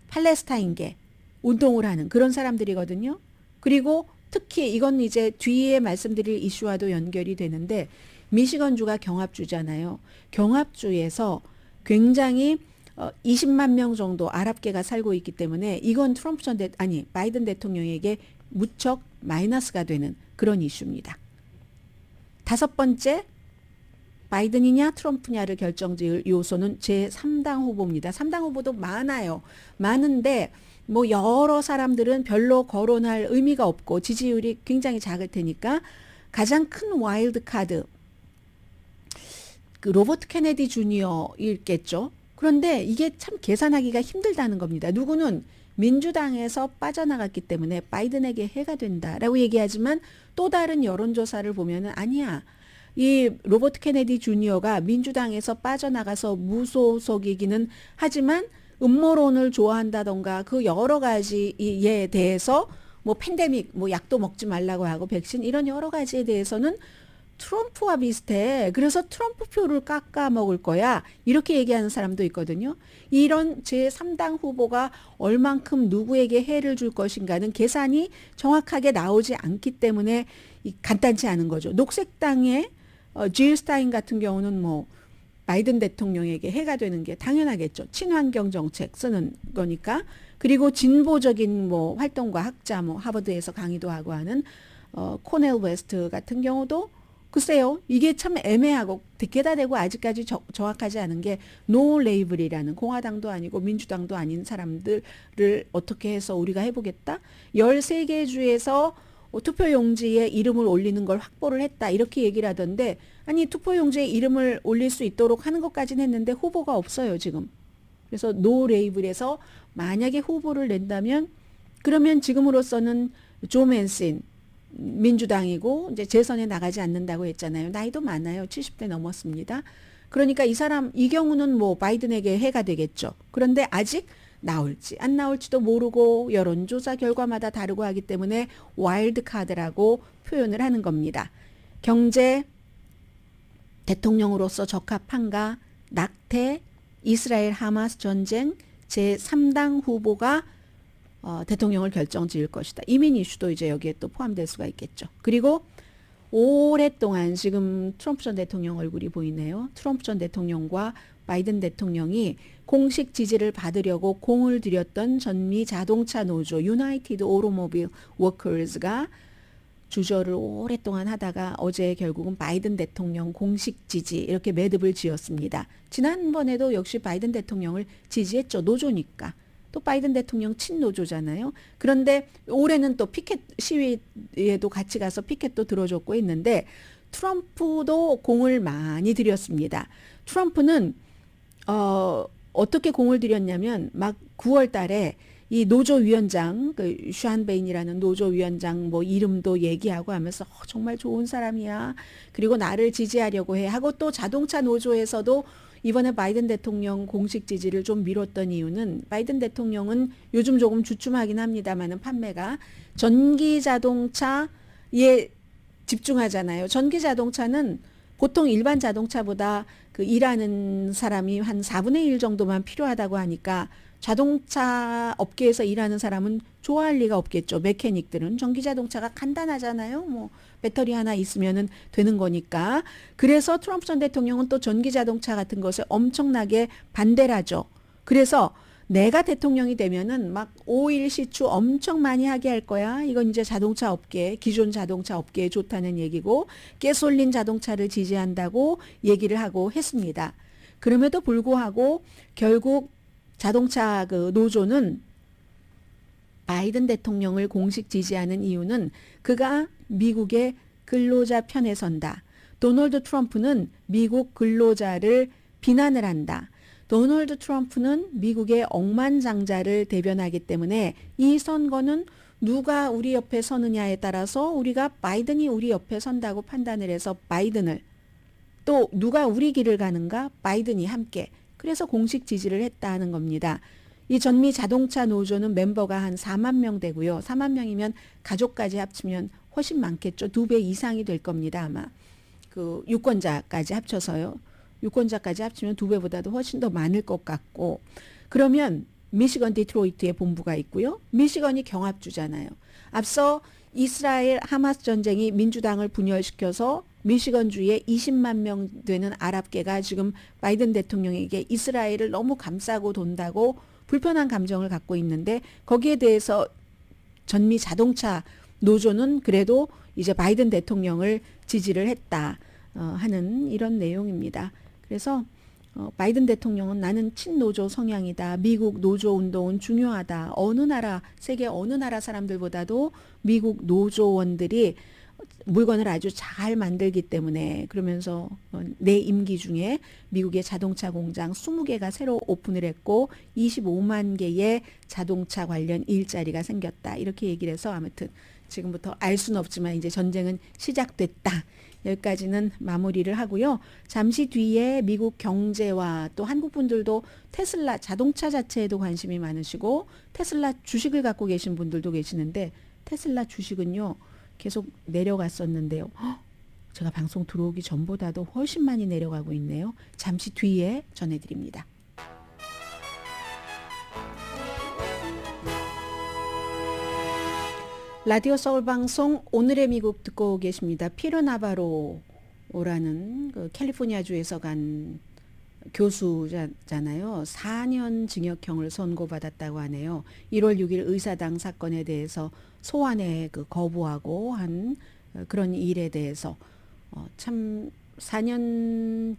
Speaker 3: 팔레스타인계 운동을 하는 그런 사람들이거든요. 그리고 특히 이건 이제 뒤에 말씀드릴 이슈와도 연결이 되는데 미시건주가 경합주잖아요. 경합주에서 굉장히 20만 명 정도 아랍계가 살고 있기 때문에 이건 바이든 대통령에게 무척 마이너스가 되는 그런 이슈입니다. 5번째, 바이든이냐 트럼프냐를 결정지을 요소는 제3당 후보입니다. 3당 후보도 많아요. 많은데 뭐 여러 사람들은 별로 거론할 의미가 없고 지지율이 굉장히 작을 테니까 가장 큰 와일드 카드 그 로버트 케네디 주니어일겠죠. 그런데 이게 참 계산하기가 힘들다는 겁니다. 누구는 민주당에서 빠져나갔기 때문에 바이든에게 해가 된다라고 얘기하지만 또 다른 여론조사를 보면은 아니야. 이 로버트 케네디 주니어가 민주당에서 빠져나가서 무소속이기는 하지만 음모론을 좋아한다던가 그 여러 가지에 대해서 뭐 팬데믹, 뭐 약도 먹지 말라고 하고 백신 이런 여러 가지에 대해서는 트럼프와 비슷해. 그래서 트럼프 표를 깎아 먹을 거야. 이렇게 얘기하는 사람도 있거든요. 이런 제3당 후보가 얼만큼 누구에게 해를 줄 것인가는 계산이 정확하게 나오지 않기 때문에 간단치 않은 거죠. 녹색당의 질 스타인 같은 경우는 뭐 바이든 대통령에게 해가 되는 게 당연하겠죠. 친환경 정책 쓰는 거니까. 그리고 진보적인 뭐 활동과 학자, 뭐 하버드에서 강의도 하고 하는 코넬 웨스트 같은 경우도 글쎄요, 이게 참 애매하고 듣게다 대고 아직까지 정확하지 않은 게 노 레이블이라는 공화당도 아니고 민주당도 아닌 사람들을 어떻게 해서 우리가 해보겠다? 13개 주에서 투표용지에 이름을 올리는 걸 확보를 했다. 이렇게 얘기를 하던데 아니 투표용지에 이름을 올릴 수 있도록 하는 것까지는 했는데 후보가 없어요 지금. 그래서 노 레이블에서 만약에 후보를 낸다면 그러면 지금으로서는 조 맨신 민주당이고 이제 재선에 나가지 않는다고 했잖아요. 나이도 많아요. 70대 넘었습니다. 그러니까 이 사람 이 경우는 뭐 바이든에게 해가 되겠죠. 그런데 아직 나올지 안 나올지도 모르고 여론조사 결과마다 다르고 하기 때문에 와일드 카드라고 표현을 하는 겁니다. 경제 대통령으로서 적합한가? 낙태, 이스라엘 하마스 전쟁, 제3당 후보가 대통령을 결정지을 것이다. 이민 이슈도 이제 여기에 또 포함될 수가 있겠죠. 그리고 오랫동안 지금 트럼프 전 대통령 얼굴이 보이네요. 트럼프 전 대통령과 바이든 대통령이 공식 지지를 받으려고 공을 들였던 전미 자동차 노조 유나이티드 오토모빌 워커즈가 주저를 오랫동안 하다가 어제 결국은 바이든 대통령 공식 지지 이렇게 매듭을 지었습니다. 지난번에도 역시 바이든 대통령을 지지했죠. 노조니까. 또 바이든 대통령 친노조잖아요. 그런데 올해는 또 피켓 시위에도 같이 가서 피켓도 들어줬고 했는데 트럼프도 공을 많이 들였습니다. 트럼프는 어떻게 공을 들였냐면 막 9월 달에 이 노조위원장 그 슈안 베인이라는 노조위원장 뭐 이름도 얘기하고 하면서 정말 좋은 사람이야. 그리고 나를 지지하려고 해 하고 또 자동차 노조에서도 이번에 바이든 대통령 공식 지지를 좀 미뤘던 이유는 바이든 대통령은 요즘 조금 주춤하긴 합니다만은 판매가 전기 자동차에 집중하잖아요. 전기 자동차는 보통 일반 자동차보다 그 일하는 사람이 한 4분의 1 정도만 필요하다고 하니까 자동차 업계에서 일하는 사람은 좋아할 리가 없겠죠. 메케닉들은 전기 자동차가 간단하잖아요. 뭐 배터리 하나 있으면은 되는 거니까. 그래서 트럼프 전 대통령은 또 전기 자동차 같은 것에 엄청나게 반대를 하죠. 그래서 내가 대통령이 되면은 막 오일 시추 엄청 많이 하게 할 거야. 이건 이제 자동차 업계, 기존 자동차 업계에 좋다는 얘기고 가솔린 자동차를 지지한다고 얘기를 하고 했습니다. 그럼에도 불구하고 결국 자동차 그 노조는 바이든 대통령을 공식 지지하는 이유는 그가 미국의 근로자 편에 선다. 도널드 트럼프는 미국 근로자를 비난을 한다. 도널드 트럼프는 미국의 억만장자를 대변하기 때문에 이 선거는 누가 우리 옆에 서느냐에 따라서 우리가 바이든이 우리 옆에 선다고 판단을 해서 바이든을 또 누가 우리 길을 가는가 바이든이 함께 그래서 공식 지지를 했다는 겁니다. 이 전미 자동차 노조는 멤버가 한 4만 명 되고요. 4만 명이면 가족까지 합치면 훨씬 많겠죠. 2배 이상이 될 겁니다. 아마 그 유권자까지 합쳐서요. 유권자까지 합치면 2배보다도 훨씬 더 많을 것 같고 그러면 미시건 디트로이트에 본부가 있고요. 미시건이 경합주잖아요. 앞서 이스라엘 하마스 전쟁이 민주당을 분열시켜서 미시건주에 20만 명 되는 아랍계가 지금 바이든 대통령에게 이스라엘을 너무 감싸고 돈다고 불편한 감정을 갖고 있는데 거기에 대해서 전미 자동차 노조는 그래도 이제 바이든 대통령을 지지를 했다 하는 이런 내용입니다. 그래서 바이든 대통령은 나는 친노조 성향이다. 미국 노조 운동은 중요하다. 어느 나라 세계 어느 나라 사람들보다도 미국 노조원들이 물건을 아주 잘 만들기 때문에 그러면서 내 임기 중에 미국의 자동차 공장 20개가 새로 오픈을 했고 25만 개의 자동차 관련 일자리가 생겼다. 이렇게 얘기를 해서 아무튼 지금부터 알 수는 없지만 이제 전쟁은 시작됐다. 여기까지는 마무리를 하고요. 잠시 뒤에 미국 경제와 또 한국 분들도 테슬라 자동차 자체에도 관심이 많으시고 테슬라 주식을 갖고 계신 분들도 계시는데 테슬라 주식은요. 계속 내려갔었는데요. 제가 방송 들어오기 전보다도 훨씬 많이 내려가고 있네요. 잠시 뒤에 전해드립니다. 라디오 서울 방송 오늘의 미국 듣고 계십니다. 피에로 나바로라는 그 캘리포니아주에서 간 교수잖아요. 4년 징역형을 선고받았다고 하네요. 1월 6일 의사당 사건에 대해서 소환에 거부하고 한 그런 일에 대해서 참 4년이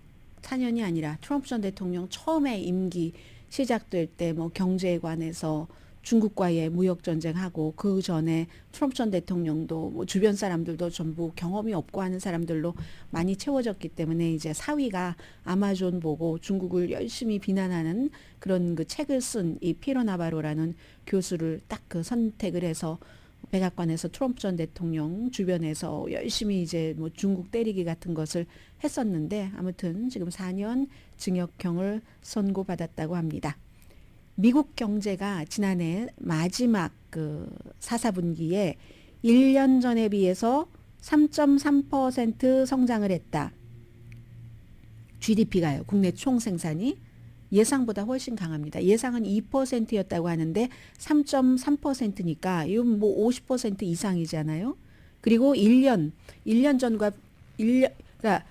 Speaker 3: 아니라 트럼프 전 대통령 처음에 임기 시작될 때 뭐 경제에 관해서 중국과의 무역 전쟁하고 그 전에 트럼프 전 대통령도 뭐 주변 사람들도 전부 경험이 없고 하는 사람들로 많이 채워졌기 때문에 이제 사위가 아마존 보고 중국을 열심히 비난하는 그런 그 책을 쓴 이 피에로 나바로라는 교수를 딱 그 선택을 해서 백악관에서 트럼프 전 대통령 주변에서 열심히 이제 뭐 중국 때리기 같은 것을 했었는데 아무튼 지금 4년 징역형을 선고받았다고 합니다. 미국 경제가 지난해 마지막 그 4분기에 1년 전에 비해서 3.3% 성장을 했다. GDP가요. 국내 총생산이 예상보다 훨씬 강합니다. 예상은 2%였다고 하는데 3.3%니까 이건 뭐 50% 이상이잖아요. 그리고 1년 전과 그러니까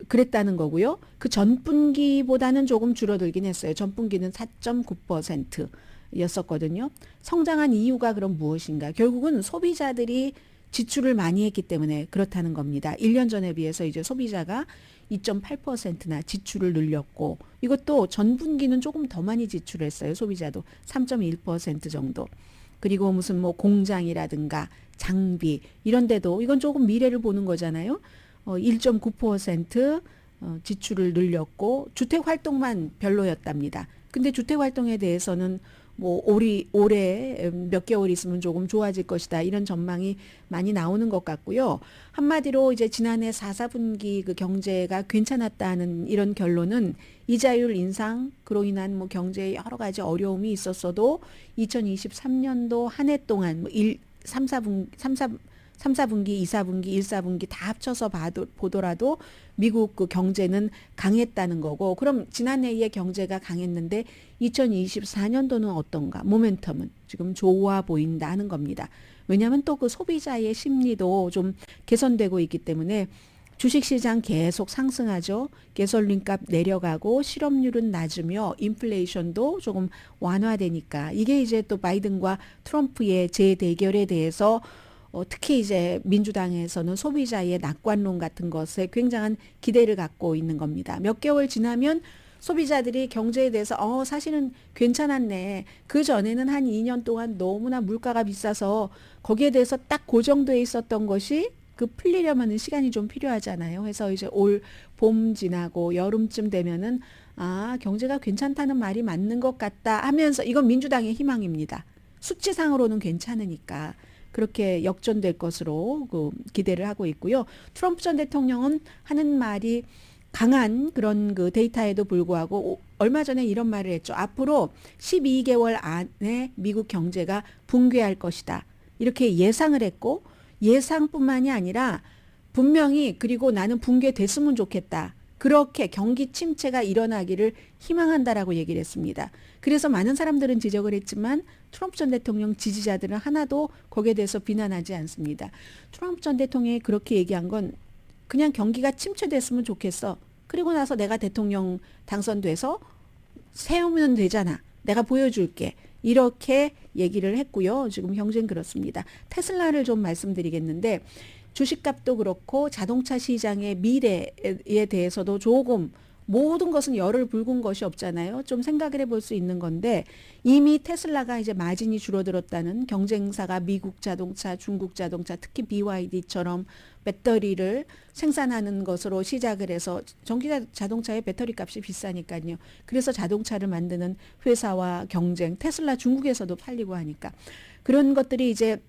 Speaker 3: 그랬다는 거고요. 그 전분기보다는 조금 줄어들긴 했어요. 전분기는 4.9%였었거든요. 성장한 이유가 그럼 무엇인가? 결국은 소비자들이 지출을 많이 했기 때문에 그렇다는 겁니다. 1년 전에 비해서 이제 소비자가 2.8%나 지출을 늘렸고 이것도 전분기는 조금 더 많이 지출했어요. 소비자도 3.1% 정도. 그리고 무슨 뭐 공장이라든가 장비 이런 데도 이건 조금 미래를 보는 거잖아요. 1.9% 지출을 늘렸고 주택 활동만 별로였답니다. 근데 주택 활동에 대해서는 뭐 올해 몇 개월 있으면 조금 좋아질 것이다. 이런 전망이 많이 나오는 것 같고요. 한마디로 이제 지난해 4분기 그 경제가 괜찮았다는 이런 결론은 이자율 인상 그로 인한 뭐 경제에 여러 가지 어려움이 있었어도 2023년도 한 해 동안 뭐 3, 4분기, 2, 4분기, 1, 4분기 다 합쳐서 보더라도 미국 그 경제는 강했다는 거고 그럼 지난해의 경제가 강했는데 2024년도는 어떤가? 모멘텀은 지금 좋아 보인다 하는 겁니다. 왜냐하면 또 그 소비자의 심리도 좀 개선되고 있기 때문에 주식시장 계속 상승하죠. 가솔린값 내려가고 실업률은 낮으며 인플레이션도 조금 완화되니까 이게 이제 또 바이든과 트럼프의 재대결에 대해서 특히 이제 민주당에서는 소비자의 낙관론 같은 것에 굉장한 기대를 갖고 있는 겁니다. 몇 개월 지나면 소비자들이 경제에 대해서 사실은 괜찮았네. 그 전에는 한 2년 동안 너무나 물가가 비싸서 거기에 대해서 딱 고정돼 있었던 것이 그 풀리려면 시간이 좀 필요하잖아요. 그래서 이제 올 봄 지나고 여름쯤 되면은 경제가 괜찮다는 말이 맞는 것 같다 하면서 이건 민주당의 희망입니다. 수치상으로는 괜찮으니까. 그렇게 역전될 것으로 기대를 하고 있고요. 트럼프 전 대통령은 하는 말이 강한 그런 그 데이터에도 불구하고 얼마 전에 이런 말을 했죠. 앞으로 12개월 안에 미국 경제가 붕괴할 것이다. 이렇게 예상을 했고 예상뿐만이 아니라 분명히 그리고 나는 붕괴됐으면 좋겠다. 그렇게 경기 침체가 일어나기를 희망한다라고 얘기를 했습니다. 그래서 많은 사람들은 지적을 했지만 트럼프 전 대통령 지지자들은 하나도 거기에 대해서 비난하지 않습니다. 트럼프 전 대통령이 그렇게 얘기한 건 그냥 경기가 침체됐으면 좋겠어. 그리고 나서 내가 대통령 당선돼서 세우면 되잖아. 내가 보여줄게. 이렇게 얘기를 했고요. 지금 경제는 그렇습니다. 테슬라를 좀 말씀드리겠는데 주식값도 그렇고 자동차 시장의 미래에 대해서도 조금 모든 것은 열을 붉은 것이 없잖아요. 좀 생각을 해볼 수 있는 건데 이미 테슬라가 이제 마진이 줄어들었다는 경쟁사가 미국 자동차, 중국 자동차, 특히 BYD처럼 배터리를 생산하는 것으로 시작을 해서 전기 자동차의 배터리 값이 비싸니까요. 그래서 자동차를 만드는 회사와 경쟁, 테슬라 중국에서도 팔리고 하니까 그런 것들이 이제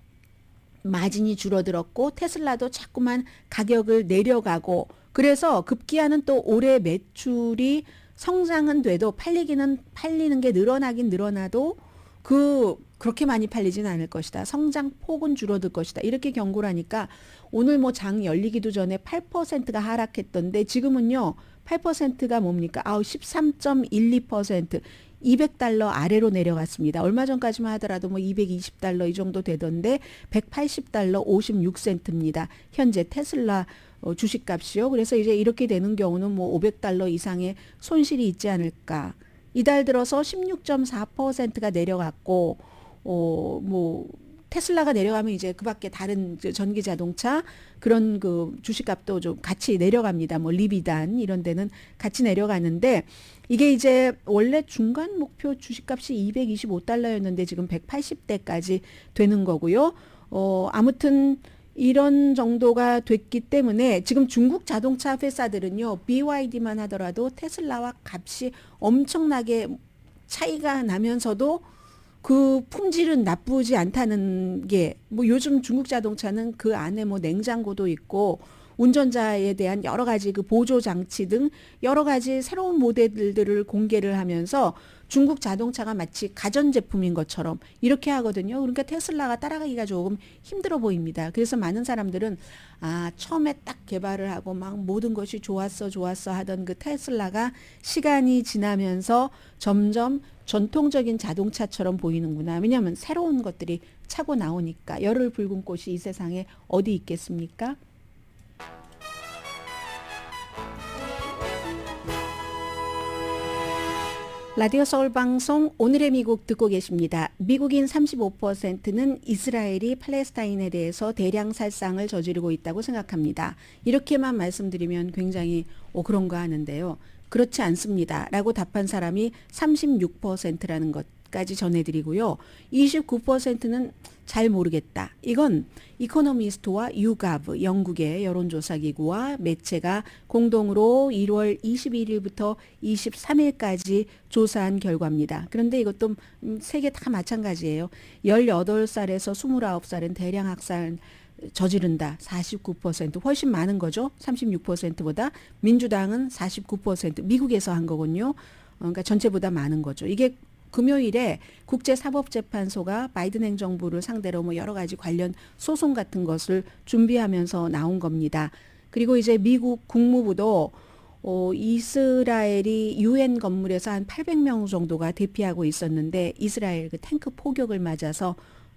Speaker 3: 마진이 줄어들었고 테슬라도 자꾸만 가격을 내려가고 그래서 급기야는 또 올해 매출이 성장은 돼도 팔리는 게 늘어나긴 늘어나도 그렇게 많이 팔리진 않을 것이다. 성장 폭은 줄어들 것이다. 이렇게 경고를 하니까 오늘 뭐 장 열리기도 전에 8%가 하락했던데 지금은요. 8%가 뭡니까? 13.12%. 200달러 아래로 내려갔습니다. 얼마 전까지만 하더라도 뭐 220달러 이 정도 되던데 180달러 56센트입니다. 현재 테슬라 주식값이요. 그래서 이제 이렇게 되는 경우는 뭐 500달러 이상의 손실이 있지 않을까. 이달 들어서 16.4%가 내려갔고 뭐 테슬라가 내려가면 이제 그밖에 다른 전기 자동차 그런 그 주식값도 좀 같이 내려갑니다. 뭐 리비단 이런 데는 같이 내려가는데 이게 이제 원래 중간 목표 주식값이 225달러였는데 지금 180대까지 되는 거고요. 아무튼 이런 정도가 됐기 때문에 지금 중국 자동차 회사들은요. BYD만 하더라도 테슬라와 값이 엄청나게 차이가 나면서도 그 품질은 나쁘지 않다는 게 뭐 요즘 중국 자동차는 그 안에 뭐 냉장고도 있고 운전자에 대한 여러 가지 그 보조 장치 등 여러 가지 새로운 모델들을 공개를 하면서 중국 자동차가 마치 가전제품인 것처럼 이렇게 하거든요. 그러니까 테슬라가 따라가기가 조금 힘들어 보입니다. 그래서 많은 사람들은 처음에 딱 개발을 하고 막 모든 것이 좋았어 하던 그 테슬라가 시간이 지나면서 점점 전통적인 자동차처럼 보이는구나. 왜냐하면 새로운 것들이 차고 나오니까 열을 붉은 꽃이 이 세상에 어디 있겠습니까? 라디오 서울 방송 오늘의 미국 듣고 계십니다. 미국인 35%는 이스라엘이 팔레스타인에 대해서 대량 살상을 저지르고 있다고 생각합니다. 이렇게만 말씀드리면 굉장히 그런가 하는데요. 그렇지 않습니다. 라고 답한 사람이 36%라는 것까지 전해드리고요. 29%는 잘 모르겠다. 이건 이코노미스트와 유가브 영국의 여론조사기구와 매체가 공동으로 1월 21일부터 23일까지 조사한 결과입니다. 그런데 이것도 세계 다 마찬가지예요. 18살에서 29살은 대량 학살 저지른다. 49% 훨씬 많은 거죠. 36%보다. 민주당은 49% 미국에서 한 거군요. 그러니까 전체보다 많은 거죠. 이게 금요일에 국제사법재판소가 바이든 행정부를 상대로 뭐 여러 가지 관련 소송 같은 것을 준비하면서 나온 겁니다. 그리고 이제 미국 국무부도 이스라엘이 유엔 건물에서 한 800명 정도가 대피하고 있었는데 이스라엘 그 탱크 포격을 맞아서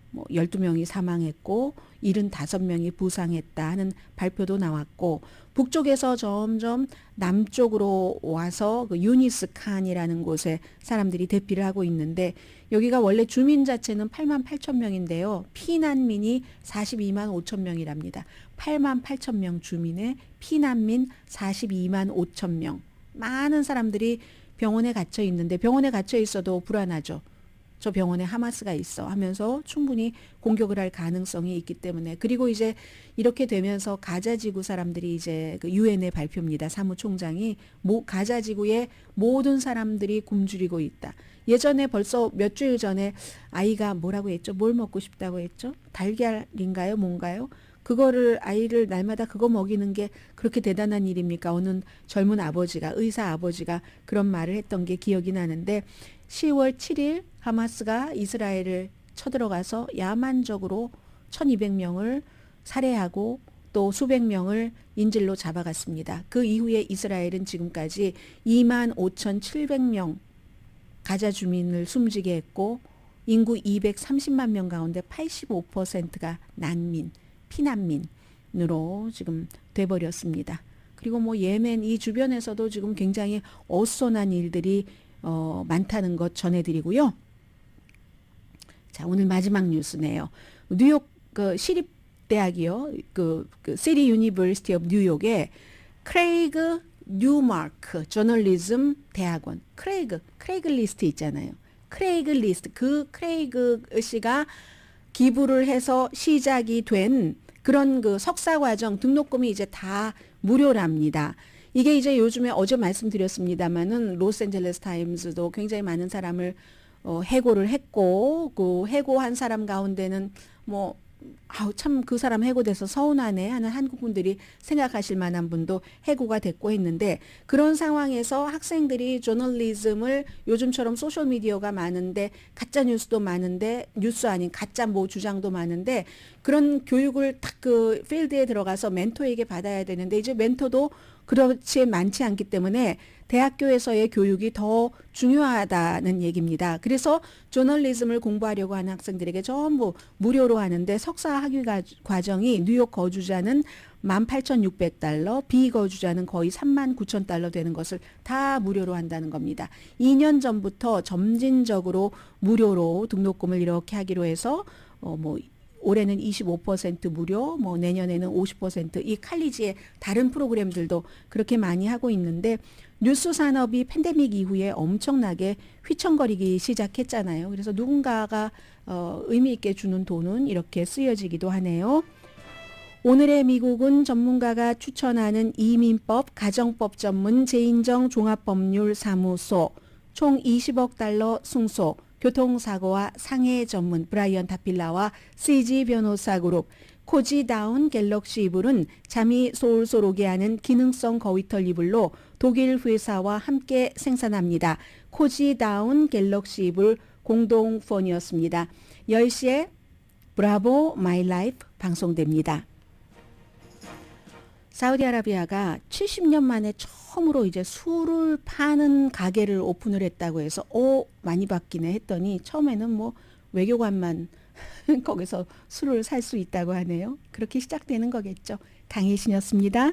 Speaker 3: 뭐 12명이 사망했고 75명이 부상했다 하는 발표도 나왔고 북쪽에서 점점 남쪽으로 와서 그 유니스 칸이라는 곳에 사람들이 대피를 하고 있는데 여기가 원래 주민 자체는 8만 8천 명인데요. 피난민이 42만 5천 명이랍니다. 8만 8천 명 주민의 피난민 42만 5천 명. 많은 사람들이 병원에 갇혀 있는데 병원에 갇혀 있어도 불안하죠. 저 병원에 하마스가 있어 하면서 충분히 공격을 할 가능성이 있기 때문에 그리고 이제 이렇게 되면서 가자지구 사람들이 이제 그 유엔의 발표입니다. 사무총장이 가자지구의 모든 사람들이 굶주리고 있다. 예전에 벌써 몇 주일 전에 아이가 뭐라고 했죠? 뭘 먹고 싶다고 했죠? 달걀인가요? 뭔가요? 그거를 아이를 날마다 그거 먹이는 게 그렇게 대단한 일입니까? 어느 젊은 아버지가 의사 아버지가 그런 말을 했던 게 기억이 나는데 10월 7일 하마스가 이스라엘을 쳐들어가서 야만적으로 1200명을 살해하고 또 수백 명을 인질로 잡아갔습니다. 그 이후에 이스라엘은 지금까지 25,700명 가자 주민을 숨지게 했고 인구 230만 명 가운데 85%가 난민, 피난민으로 지금 돼버렸습니다. 그리고 뭐 예멘 이 주변에서도 지금 굉장히 어수선한 일들이 많다는 것 전해드리고요. 자, 오늘 마지막 뉴스네요. 뉴욕 그 시립대학이요. 그 시티 유니버시티 오브 뉴욕에 크레이그 뉴마크 저널리즘 대학원 크레이그 리스트 있잖아요. 크레이그 리스트 그 크레이그 씨가 기부를 해서 시작이 된 그런 그 석사 과정 등록금이 이제 다 무료랍니다. 이게 이제 요즘에 어제 말씀드렸습니다마는 로스앤젤레스 타임즈도 굉장히 많은 사람을 해고를 했고 그 해고한 사람 가운데는 뭐 참 그 사람 해고돼서 서운하네 하는 한국 분들이 생각하실 만한 분도 해고가 됐고 했는데 그런 상황에서 학생들이 저널리즘을 요즘처럼 소셜 미디어가 많은데 가짜 뉴스도 많은데 뉴스 아닌 가짜 뭐 주장도 많은데 그런 교육을 딱 그 필드에 들어가서 멘토에게 받아야 되는데 이제 멘토도 그렇지 많지 않기 때문에 대학교에서의 교육이 더 중요하다는 얘기입니다. 그래서 저널리즘을 공부하려고 하는 학생들에게 전부 무료로 하는데 석사 학위 과정이 뉴욕 거주자는 18,600달러, 비거주자는 거의 39,000달러 되는 것을 다 무료로 한다는 겁니다. 2년 전부터 점진적으로 무료로 등록금을 이렇게 하기로 해서 뭐 올해는 25% 무료, 뭐 내년에는 50%이 칼리지의 다른 프로그램들도 그렇게 많이 하고 있는데 뉴스 산업이 팬데믹 이후에 엄청나게 휘청거리기 시작했잖아요. 그래서 누군가가 의미 있게 주는 돈은 이렇게 쓰여지기도 하네요. 오늘의 미국은 전문가가 추천하는 이민법, 가정법 전문 제인정 종합법률사무소 총 20억 달러 승소, 교통사고와 상해 전문 브라이언 다필라와 CG 변호사 그룹, 코지다운 갤럭시 이불은 잠이 솔솔 오게 하는 기능성 거위털 이불로 독일 회사와 함께 생산합니다. 코지다운 갤럭시 이불 공동폰이었습니다. 10시에 브라보 마이 라이프 방송됩니다. 사우디아라비아가 70년 만에 처음으로 이제 술을 파는 가게를 오픈을 했다고 해서 많이 바뀌네 했더니 처음에는 뭐 외교관만 거기서 술을 살 수 있다고 하네요. 그렇게 시작되는 거겠죠. 강혜신이었습니다.